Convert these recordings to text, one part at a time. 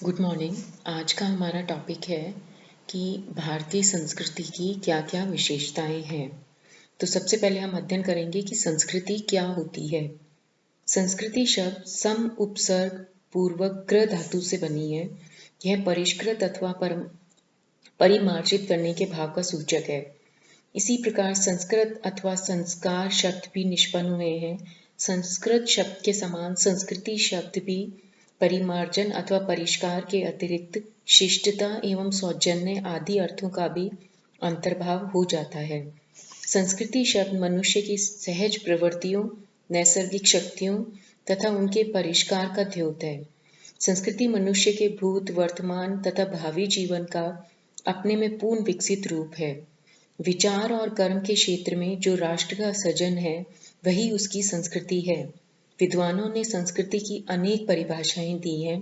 Good morning. आज का हमारा टॉपिक है कि भारतीय संस्कृति की क्या क्या विशेषताएं हैं। तो सबसे पहले हम अध्ययन करेंगे कि संस्कृति क्या होती है। संस्कृति शब्द सम उपसर्ग पूर्वक कृ धातु से बनी है। यह परिष्कृत अथवा परिमार्जित करने के भाव का सूचक है। इसी प्रकार संस्कृत अथवा संस्कार शब्द भी निष्पन्न हुए हैं। संस्कृत शब्द के समान संस्कृति शब्द भी परिमार्जन अथवा परिष्कार के अतिरिक्त शिष्टता एवं सौजन्य आदि अर्थों का भी अंतर्भाव हो जाता है। संस्कृति शब्द मनुष्य की सहज प्रवृत्तियों, नैसर्गिक शक्तियों तथा उनके परिष्कार का द्योत है। संस्कृति मनुष्य के भूत, वर्तमान तथा भावी जीवन का अपने में पूर्ण विकसित रूप है। विचार और कर्म के क्षेत्र में जो राष्ट्र का सृजन है वही उसकी संस्कृति है। विद्वानों ने संस्कृति की अनेक परिभाषाएं दी हैं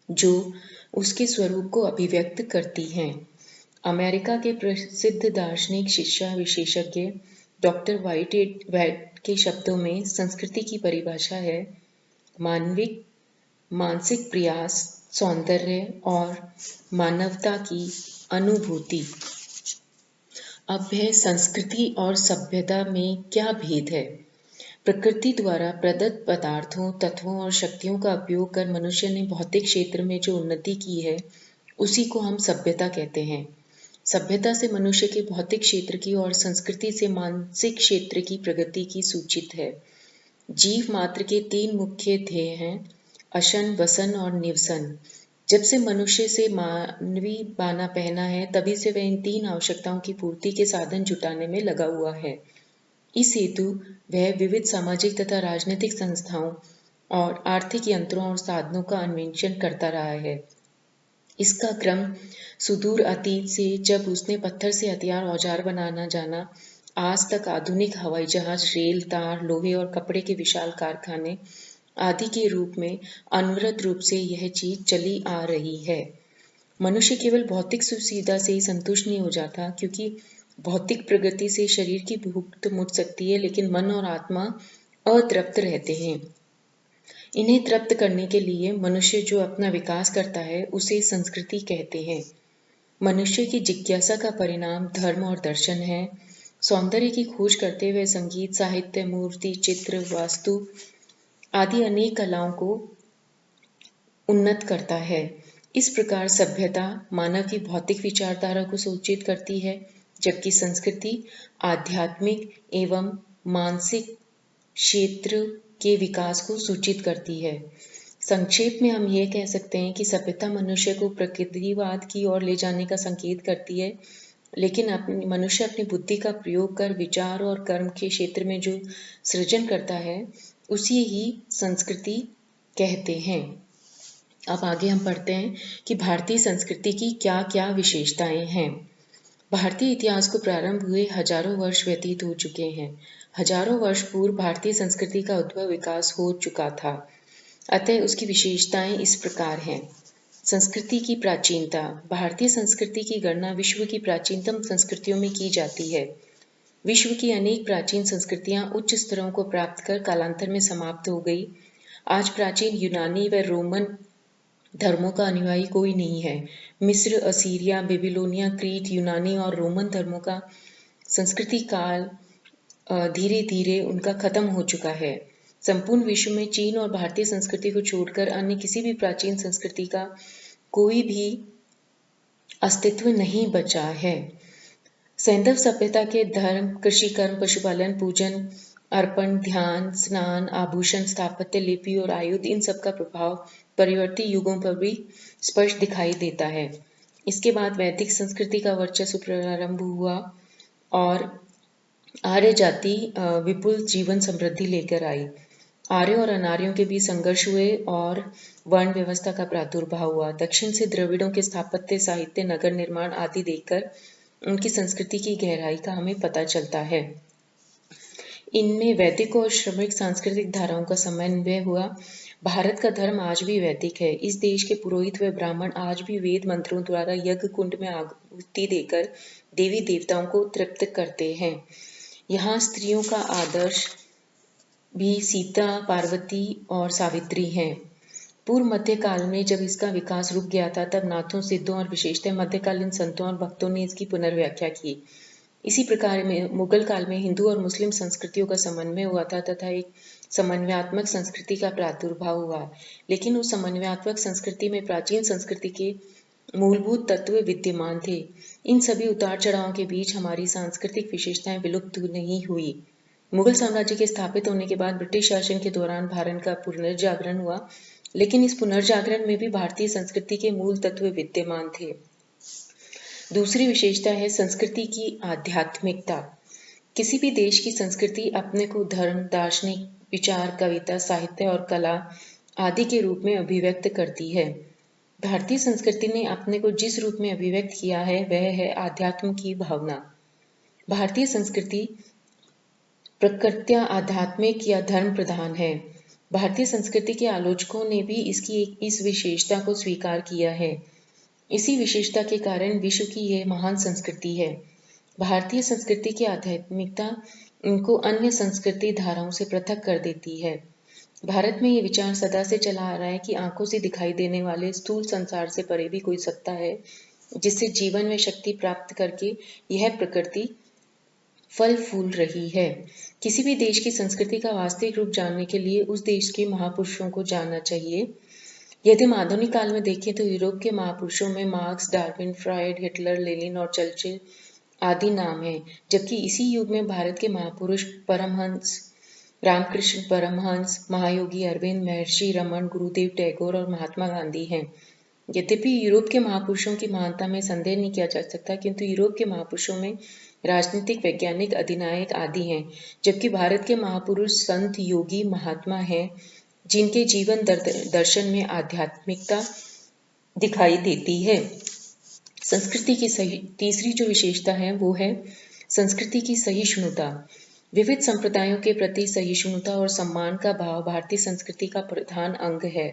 जो उसके स्वरूप को अभिव्यक्त करती हैं। अमेरिका के प्रसिद्ध दार्शनिक शिक्षा विशेषज्ञ डॉक्टर वाइट के शब्दों में संस्कृति की परिभाषा है मानविक मानसिक प्रयास, सौंदर्य और मानवता की अनुभूति। अब है संस्कृति और सभ्यता में क्या भेद है। प्रकृति द्वारा प्रदत्त पदार्थों, तत्वों और शक्तियों का उपयोग कर मनुष्य ने भौतिक क्षेत्र में जो उन्नति की है उसी को हम सभ्यता कहते हैं। सभ्यता से मनुष्य के भौतिक क्षेत्र की और संस्कृति से मानसिक क्षेत्र की प्रगति की सूचित है। जीव मात्र के तीन मुख्य ध्येय हैं, अशन, वसन और निवसन। जब से मनुष्य से मानवी बाना पहना है तभी से वह इन तीन आवश्यकताओं की पूर्ति के साधन जुटाने में लगा हुआ है। इस हेतु वह विविध सामाजिक तथा राजनीतिक संस्थाओं और आर्थिक यंत्रों और साधनों का अन्वेषण करता रहा है। इसका क्रम सुदूर अतीत से, जब उसने पत्थर से हथियार औजार बनाना जाना, आज तक आधुनिक हवाई जहाज, रेल, तार, लोहे और कपड़े के विशाल कारखाने आदि के रूप में अनवरत रूप से यह चीज चली आ रही है। मनुष्य केवल भौतिक सुविधा से ही संतुष्ट नहीं हो जाता, क्योंकि भौतिक प्रगति से शरीर की भूख तो मिट सकती है लेकिन मन और आत्मा अतृप्त रहते हैं। इन्हें तृप्त करने के लिए मनुष्य जो अपना विकास करता है उसे संस्कृति कहते हैं। मनुष्य की जिज्ञासा का परिणाम धर्म और दर्शन है। सौंदर्य की खोज करते हुए संगीत, साहित्य, मूर्ति, चित्र, वास्तु आदि अनेक कलाओं को उन्नत करता है। इस प्रकार सभ्यता मानव की भौतिक विचारधारा को सूचित करती है, जबकि संस्कृति आध्यात्मिक एवं मानसिक क्षेत्र के विकास को सूचित करती है। संक्षेप में हम ये कह सकते हैं कि सभ्यता मनुष्य को प्रकृतिवाद की ओर ले जाने का संकेत करती है, लेकिन मनुष्य अपनी बुद्धि का प्रयोग कर विचार और कर्म के क्षेत्र में जो सृजन करता है उसी ही संस्कृति कहते हैं। अब आगे हम पढ़ते हैं कि भारतीय संस्कृति की क्या क्या विशेषताएं हैं। भारतीय इतिहास को प्रारंभ हुए हजारों वर्ष व्यतीत हो चुके हैं। हजारों वर्ष पूर्व भारतीय संस्कृति का उद्भव विकास हो चुका था, अतः उसकी विशेषताएं इस प्रकार हैं। संस्कृति की प्राचीनता। भारतीय संस्कृति की गणना विश्व की प्राचीनतम संस्कृतियों में की जाती है। विश्व की अनेक प्राचीन संस्कृतियां उच्च स्तरों को प्राप्त कर कालांतर में समाप्त हो गई। आज प्राचीन यूनानी व रोमन धर्मों का अनुयायी कोई नहीं है। मिस्र, असीरिया, बेबीलोनिया, क्रीट, यूनानी और रोमन धर्मों का संस्कृति काल धीरे धीरे उनका खत्म हो चुका है। संपूर्ण विश्व में चीन और भारतीय संस्कृति को छोड़कर अन्य किसी भी प्राचीन संस्कृति का कोई भी अस्तित्व नहीं बचा है। सैंधव सभ्यता के धर्म, कृषि कर्म, पशुपालन, पूजन, अर्पण, ध्यान, स्नान, आभूषण, स्थापत्य, लिपि और आयुध, इन सब का प्रभाव परिवर्ती युगों पर भी स्पष्ट दिखाई देता है। इसके बाद वैदिक संस्कृति का वर्चस्व प्रारंभ हुआ और आर्य जाति विपुल जीवन समृद्धि लेकर आई। आर्य और अनार्यों के बीच संघर्ष हुए और वर्ण व्यवस्था का प्रादुर्भाव हुआ। दक्षिण से द्रविड़ों के स्थापत्य, साहित्य, नगर निर्माण आदि देखकर उनकी संस्कृति की गहराई का हमें पता चलता है। इनमें वैदिक और श्रमिक सांस्कृतिक धाराओं का समन्वय हुआ। भारत का धर्म आज भी वैदिक है। इस देश के पुरोहित व ब्राह्मण आज भी वेद मंत्रों द्वारा यज्ञ कुंड में आहुति देकर देवी देवताओं को तृप्त करते हैं। यहाँ स्त्रियों का आदर्श भी सीता, पार्वती और सावित्री हैं। पूर्व मध्य काल में जब इसका विकास रुक गया था, तब नाथों, सिद्धों और विशेषतः मध्यकालीन संतों और भक्तों ने इसकी पुनर्व्याख्या की। इसी प्रकार में मुगल काल में हिंदू और मुस्लिम संस्कृतियों का समन्वय हुआ था तथा एक समन्वयात्मक संस्कृति का प्रादुर्भाव हुआ। लेकिन उस समन्वयात्मक संस्कृति में प्राचीन संस्कृति के मूलभूत तत्व विद्यमान थे। इन सभी उतार चढ़ावों के बीच हमारी सांस्कृतिक विशेषताएं विलुप्त नहीं हुई। मुगल साम्राज्य के स्थापित होने के बाद ब्रिटिश शासन के दौरान भारत का पुनर्जागरण हुआ, लेकिन इस पुनर्जागरण में भी भारतीय संस्कृति के मूल तत्व विद्यमान थे। दूसरी विशेषता है संस्कृति की आध्यात्मिकता। किसी भी देश की संस्कृति अपने को धर्म, दार्शनिक, विचार, कविता, साहित्य और कला आदि के रूप में अभिव्यक्त करती है। भारतीय संस्कृति ने अपने को जिस रूप में अभिव्यक्त किया है वह है आध्यात्म की भावना। भारतीय संस्कृति प्रकृत्या आध्यात्मिक या धर्म प्रधान है। भारतीय संस्कृति के आलोचकों ने भी इसकी इस विशेषता को स्वीकार किया है। इसी विशेषता के कारण विश्व की यह महान संस्कृति है। भारतीय संस्कृति की आध्यात्मिकता इनको अन्य संस्कृति धाराओं से पृथक कर देती है। भारत में ये विचार सदा से चला आ रहा है कि आंखों से दिखाई देने वाले स्थूल संसार से परे भी कोई सत्ता है, जिससे जीवन में शक्ति प्राप्त करके यह प्रकृति फल फूल रही है। किसी भी देश की संस्कृति का वास्तविक रूप जानने के लिए उस देश के महापुरुषों को जानना चाहिए। यदि हम आधुनिक काल में देखें तो यूरोप के महापुरुषों में marks, Darwin, Freud, Hitler, Lenin और चर्चिल आदि नाम हैं, जबकि इसी युग में भारत के महापुरुष परमहंस रामकृष्ण परमहंस, महायोगी अरविंद, महर्षि रमन, गुरुदेव टैगोर और महात्मा गांधी हैं। यद्यपि यूरोप के महापुरुषों की महानता में संदेह नहीं किया जा सकता, किंतु यूरोप के महापुरुषों में राजनीतिक, वैज्ञानिक, अधिनायक आदि हैं, जबकि भारत के महापुरुष संत, योगी, महात्मा हैं, जिनके जीवन दर्शन में आध्यात्मिकता दिखाई देती है। संस्कृति की तीसरी जो विशेषता है वो है संस्कृति की सहिष्णुता। विविध संप्रदायों के प्रति सहिष्णुता और सम्मान का भाव भारतीय संस्कृति का प्रधान अंग है।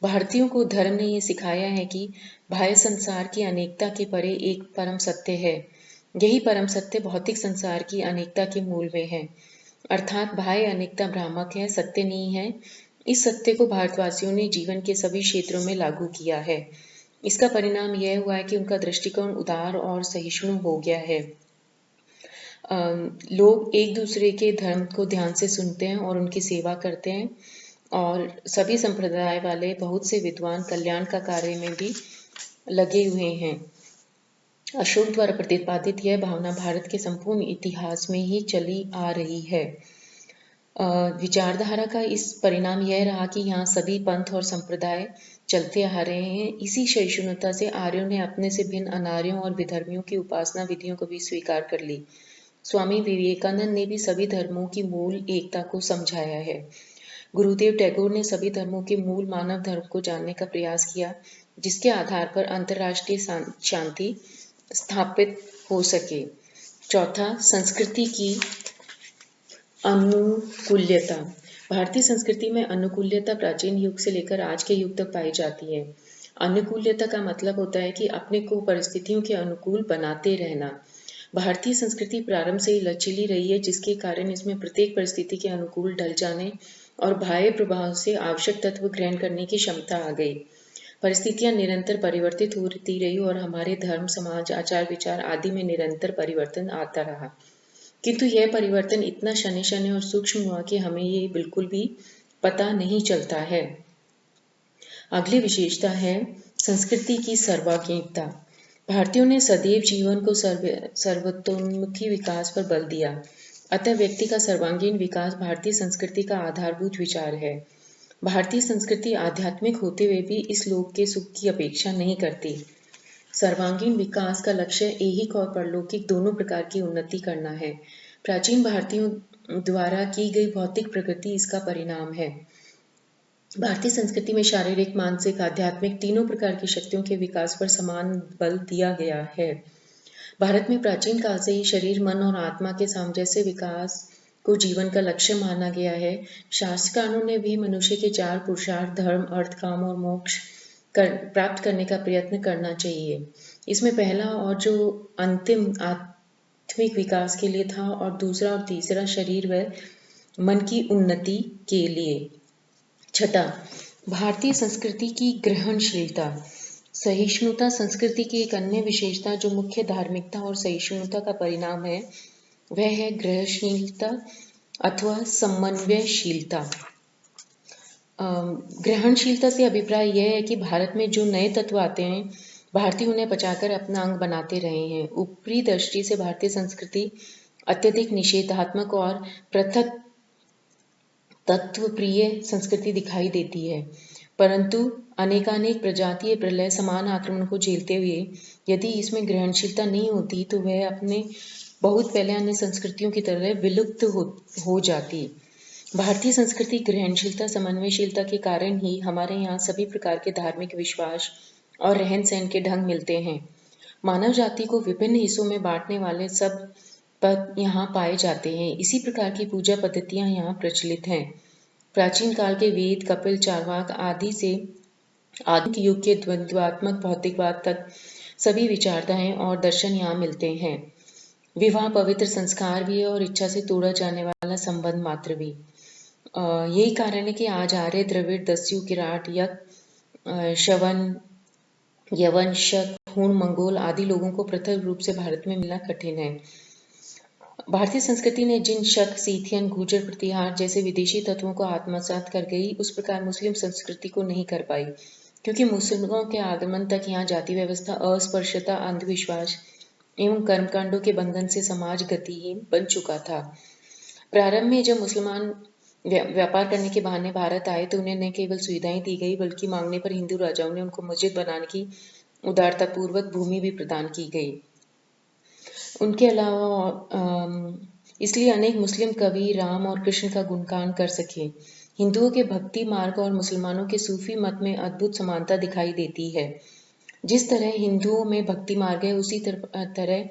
भारतीयों को धर्म ने ये सिखाया है कि बाह्य संसार की अनेकता के परे एक परम सत्य है। यही परम सत्य भौतिक संसार की अनेकता के मूल में है, अर्थात बाह्य अनेकता भ्रामक है, सत्य नहीं है। इस सत्य को भारतवासियों ने जीवन के सभी क्षेत्रों में लागू किया है। इसका परिणाम यह हुआ है कि उनका दृष्टिकोण उदार और सहिष्णु हो गया है। लोग एक दूसरे के धर्म को ध्यान से सुनते हैं और उनकी सेवा करते हैं, और सभी संप्रदाय वाले बहुत से विद्वान कल्याण का कार्य में भी लगे हुए हैं। अशोक द्वारा प्रतिपादित यह भावना भारत के संपूर्ण इतिहास में ही चली आ रही है। विचारधारा का इस परिणाम यह रहा कि यहाँ सभी पंथ और संप्रदाय चलते आ रहे हैं। इसी सहिष्णुता से आर्यों ने अपने से भिन्न अनार्यों और विधर्मियों की उपासना विधियों को भी स्वीकार कर ली। स्वामी विवेकानंद ने भी सभी धर्मों की मूल एकता को समझाया है। गुरुदेव टैगोर ने सभी धर्मों के मूल मानव धर्म को जानने का प्रयास किया, जिसके आधार पर अंतर्राष्ट्रीय शांति स्थापित हो सके। चौथा, संस्कृति की अनुकूल्यता। भारतीय संस्कृति में अनुकूल्यता प्राचीन युग से लेकर आज के युग तक पाई जाती है। अनुकूल्यता का मतलब होता है कि अपने को परिस्थितियों के अनुकूल बनाते रहना। भारतीय संस्कृति प्रारंभ से ही लचीली रही है, जिसके कारण इसमें प्रत्येक परिस्थिति के अनुकूल ढल जाने और बाह्य प्रभाव से आवश्यक तत्व ग्रहण करने की क्षमता आ गई। परिस्थितियां निरंतर परिवर्तित होती रही और हमारे धर्म, समाज, आचार विचार आदि में निरंतर परिवर्तन आता रहा, किंतु यह परिवर्तन इतना शनि शनि और सूक्ष्म हुआ कि हमें ये बिल्कुल भी पता नहीं चलता है। अगली विशेषता है संस्कृति की सर्वांगीणता। भारतीयों ने सदैव जीवन को सर्वतोन्मुखी विकास पर बल दिया, अतः व्यक्ति का सर्वांगीण विकास भारतीय संस्कृति का आधारभूत विचार है। भारतीय संस्कृति आध्यात्मिक होते हुए भी इस लोक के सुख की अपेक्षा नहीं करती। सर्वांगीण विकास का लक्ष्य ऐहिक और परलौकिक दोनों प्रकार की उन्नति करना है। प्राचीन भारतीयों द्वारा की गई भौतिक प्रगति इसका परिणाम है। भारतीय संस्कृति में शारीरिक, मानसिक, आध्यात्मिक तीनों प्रकार की शक्तियों के विकास पर समान बल दिया गया है। भारत में प्राचीन काल से ही शरीर, मन और आत्मा के सामंजस्य विकास को जीवन का लक्ष्य माना गया है। शास्त्रकारों ने भी मनुष्य के 4 पुरुषार्थ धर्म, अर्थ, काम और मोक्ष प्राप्त करने का प्रयत्न करना चाहिए। इसमें पहला और जो अंतिम आत्मिक विकास के लिए था, और दूसरा और तीसरा शरीर व मन की उन्नति के लिए। छठा, भारतीय संस्कृति की ग्रहणशीलता। सहिष्णुता संस्कृति की एक अन्य विशेषता जो मुख्य धार्मिकता और सहिष्णुता का परिणाम है वह है ग्रहणशीलता अथवा समन्वयशीलता। ग्रहणशीलता से अभिप्राय यह है कि भारत में जो नए तत्व आते हैं भारतीय उन्हें बचाकर अपना अंग बनाते रहे हैं। ऊपरी दृष्टि से भारतीय संस्कृति अत्यधिक निषेधात्मक और पृथक तत्व प्रिय संस्कृति दिखाई देती है, परंतु अनेकानेक प्रजातीय प्रलय समान आक्रमण को झेलते हुए यदि इसमें ग्रहणशीलता नहीं होती तो वह अपने बहुत पहले अन्य संस्कृतियों की तरह विलुप्त हो जाती। भारतीय संस्कृति ग्रहणशीलता समन्वयशीलता के कारण ही हमारे यहाँ सभी प्रकार के धार्मिक विश्वास और रहन सहन के ढंग मिलते हैं। मानव जाति को विभिन्न हिस्सों में बांटने वाले सब पद यहाँ पाए जाते हैं। इसी प्रकार की पूजा पद्धतियाँ यहाँ प्रचलित हैं। प्राचीन काल के वेद, कपिल, चार्वाक आदि से आधुनिक युग के द्वंद्वात्मक भौतिकवाद तक सभी विचारधाराएं और दर्शन यहाँ मिलते हैं। विवाह पवित्र संस्कार भी है और इच्छा से तोड़ा जाने वाला संबंध मात्र भी। यही कारण है कि आज आर्य, द्रविड़, दस्यु, किराट, यक, शवन, यवन, शक, हूण, मंगोल आदि लोगों को पृथक रूप से भारत में मिलना कठिन है। भारतीय संस्कृति ने जिन शक, सीथियन, गुर्जर प्रतिहार जैसे विदेशी तत्वों को आत्मसात कर गई उस प्रकार मुस्लिम संस्कृति को नहीं कर पाई, क्योंकि मुस्लिमों के आगमन तक यहाँ जाति व्यवस्था, अस्पृश्यता, अंधविश्वास एवं कर्मकांडों के बंधन से समाज गतिहीन बन चुका था। प्रारंभ में जब मुसलमान व्यापार करने के बहाने भारत आए तो उन्हें न केवल सुविधाएं दी गई बल्कि मांगने पर हिंदू राजाओं ने उनको मस्जिद बनाने की उदारतापूर्वक भूमि भी प्रदान की गई। उनके अलावा इसलिए अनेक मुस्लिम कवि राम और कृष्ण का गुणगान कर सके। हिंदुओं के भक्ति मार्ग और मुसलमानों के सूफी मत में अद्भुत समानता दिखाई देती है। जिस तरह हिंदुओं में भक्ति मार्ग है उसी तरह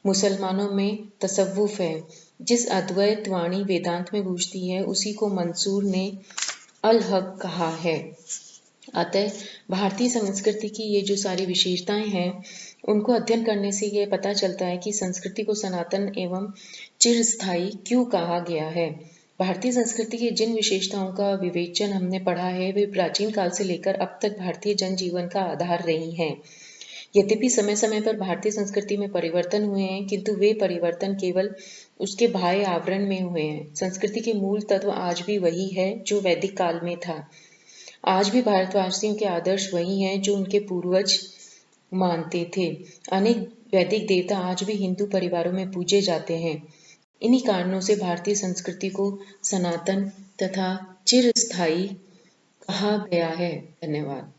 मुसलमानों में तसव्वुफ है। जिस अद्वैत वाणी वेदांत में गूंजती है उसी को मंसूर ने अल हक कहा है। अतः भारतीय संस्कृति की ये जो सारी विशेषताएं हैं उनको अध्ययन करने से ये पता चलता है कि संस्कृति को सनातन एवं चिरस्थायी क्यों कहा गया है। भारतीय संस्कृति की जिन विशेषताओं का विवेचन हमने पढ़ा है वे प्राचीन काल से लेकर अब तक भारतीय जनजीवन का आधार रही हैं। यद्यपि समय समय पर भारतीय संस्कृति में परिवर्तन हुए हैं, किंतु वे परिवर्तन केवल उसके बाह्य आवरण में हुए हैं। संस्कृति के मूल तत्व आज भी वही है जो वैदिक काल में था। आज भी भारतवासियों के आदर्श वही हैं जो उनके पूर्वज मानते थे। अनेक वैदिक देवता आज भी हिंदू परिवारों में पूजे जाते हैं। इन्हीं कारणों से भारतीय संस्कृति को सनातन तथा चिरस्थायी कहा गया है। धन्यवाद।